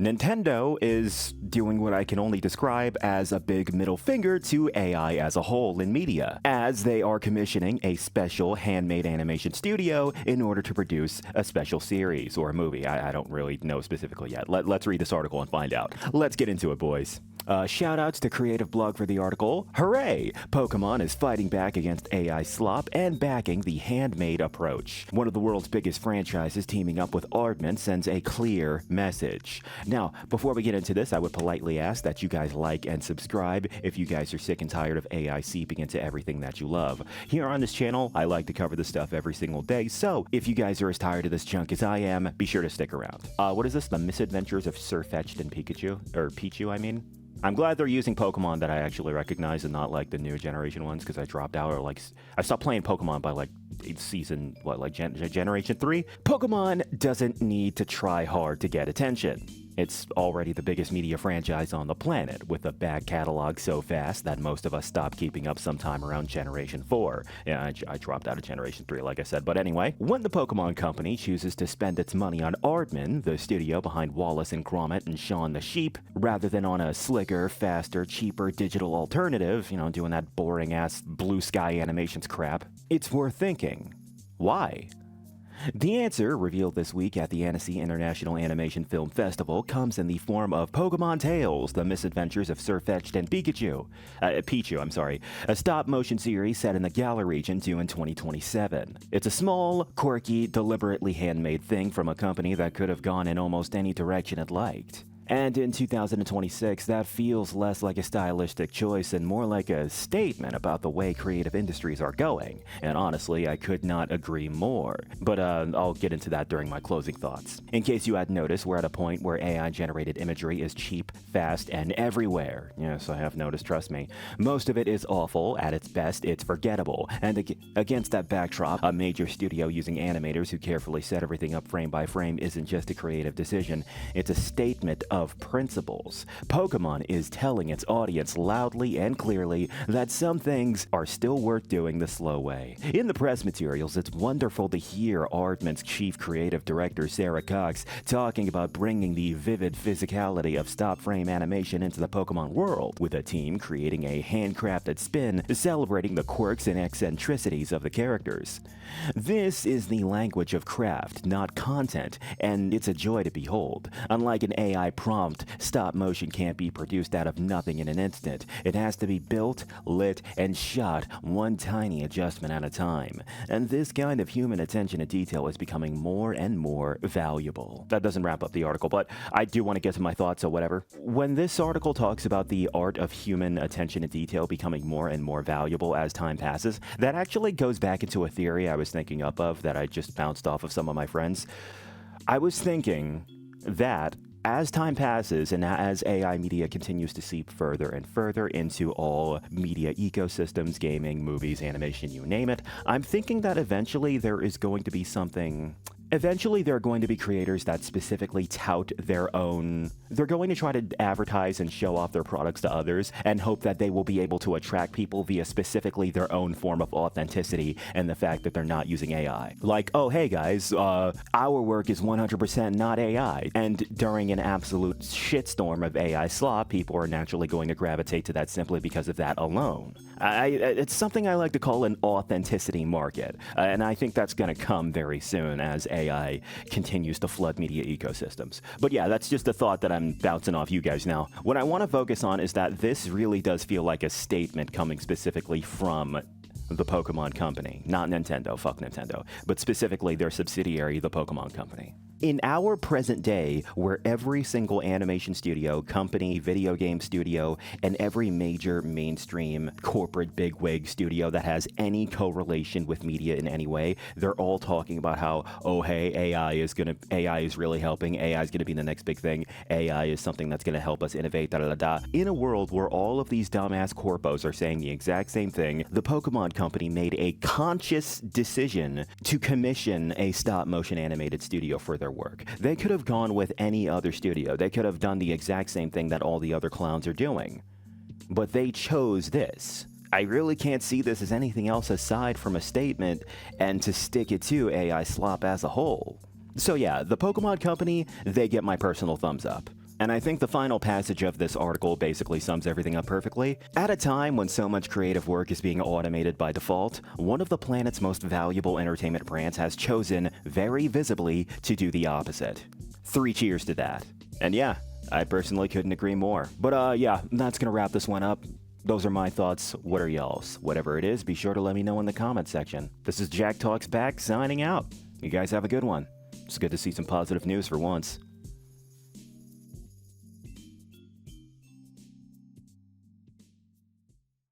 Nintendo is doing what I can only describe as a big middle finger to AI as a whole in media, as they are commissioning a special handmade animation studio in order to produce a special series or a movie. I don't really know specifically yet. Let's read this article and find out. Let's get into it, boys. Shoutouts to Creative Blog for the article. Hooray! Pokémon is fighting back against AI Slop and backing the handmade approach. One of the world's biggest franchises teaming up with Aardman sends a clear message. Now, before we get into this, I would politely ask that you guys like and subscribe if you guys are sick and tired of AI seeping into everything that you love. Here on this channel, I like to cover this stuff every single day, so if you guys are as tired of this junk as I am, be sure to stick around. What is this? The Misadventures of Sirfetch'd and Pikachu? Or Pichu, I mean? I'm glad they're using Pokemon that I actually recognize and not like the new generation ones, because I dropped out, or like I stopped playing Pokemon by like season, generation 3? Pokemon doesn't need to try hard to get attention. It's already the biggest media franchise on the planet, with a back catalog so fast that most of us stopped keeping up sometime around Generation 4. Yeah, I dropped out of Generation 3, like I said. But anyway, when the Pokemon Company chooses to spend its money on Aardman, the studio behind Wallace and Gromit and Shaun the Sheep, rather than on a slicker, faster, cheaper digital alternative, doing that boring-ass blue sky animations crap, it's worth thinking. Why? The answer, revealed this week at the Annecy International Animation Film Festival, comes in the form of Pokémon Tales, The Misadventures of Sirfetch'd and Pichu, a stop-motion series set in the Galar region due in 2027. It's a small, quirky, deliberately handmade thing from a company that could have gone in almost any direction it liked. And in 2026, that feels less like a stylistic choice and more like a statement about the way creative industries are going. And honestly, I could not agree more. But I'll get into that during my closing thoughts. In case you hadn't noticed, we're at a point where AI-generated imagery is cheap, fast, and everywhere. Yes, I have noticed, trust me. Most of it is awful. At its best, it's forgettable. And against that backdrop, a major studio using animators who carefully set everything up frame by frame isn't just a creative decision, it's a statement of principles. Pokemon is telling its audience loudly and clearly that some things are still worth doing the slow way. In the press materials, it's wonderful to hear Aardman's chief creative director Sarah Cox talking about bringing the vivid physicality of stop-frame animation into the Pokemon world, with a team creating a handcrafted spin celebrating the quirks and eccentricities of the characters. This is the language of craft, not content, and it's a joy to behold. Unlike an AI prompt, stop motion can't be produced out of nothing in an instant. It has to be built, lit, and shot one tiny adjustment at a time. And this kind of human attention to detail is becoming more and more valuable. That doesn't wrap up the article, but I do want to get to my thoughts, so whatever. When this article talks about the art of human attention to detail becoming more and more valuable as time passes, that actually goes back into a theory I was thinking up of that I just bounced off of some of my friends. I was thinking that as time passes and as AI media continues to seep further and further into all media ecosystems, gaming, movies, animation, you name it, I'm thinking that eventually there are going to be creators that specifically tout their own. They're going to try to advertise and show off their products to others and hope that they will be able to attract people via specifically their own form of authenticity and the fact that they're not using AI. Like, oh, hey guys, our work is 100% not AI. And during an absolute shitstorm of AI slop, people are naturally going to gravitate to that simply because of that alone. It's something I like to call an authenticity market. And I think that's going to come very soon as AI continues to flood media ecosystems. But yeah, that's just a thought that I'm bouncing off you guys now. What I want to focus on is that this really does feel like a statement coming specifically from the Pokemon Company. Not Nintendo, fuck Nintendo, but specifically their subsidiary, the Pokemon Company. In our present day, where every single animation studio, company, video game studio, and every major mainstream corporate bigwig studio that has any correlation with media in any way, they're all talking about how, oh hey, AI is really helping, AI is gonna be the next big thing, AI is something that's gonna help us innovate, da da da da. In a world where all of these dumbass corpos are saying the exact same thing, the Pokemon Company made a conscious decision to commission a stop-motion animated studio for their work. They could have gone with any other studio. They could have done the exact same thing that all the other clowns are doing. But they chose this. I really can't see this as anything else aside from a statement and to stick it to AI Slop as a whole. So yeah, the Pokemon Company, they get my personal thumbs up. And I think the final passage of this article basically sums everything up perfectly. At a time when so much creative work is being automated by default, one of the planet's most valuable entertainment brands has chosen, very visibly, to do the opposite. 3 cheers to that. And yeah, I personally couldn't agree more. But yeah, that's gonna wrap this one up. Those are my thoughts. What are y'all's? Whatever it is, be sure to let me know in the comment section. This is Jack Talks Back, signing out. You guys have a good one. It's good to see some positive news for once.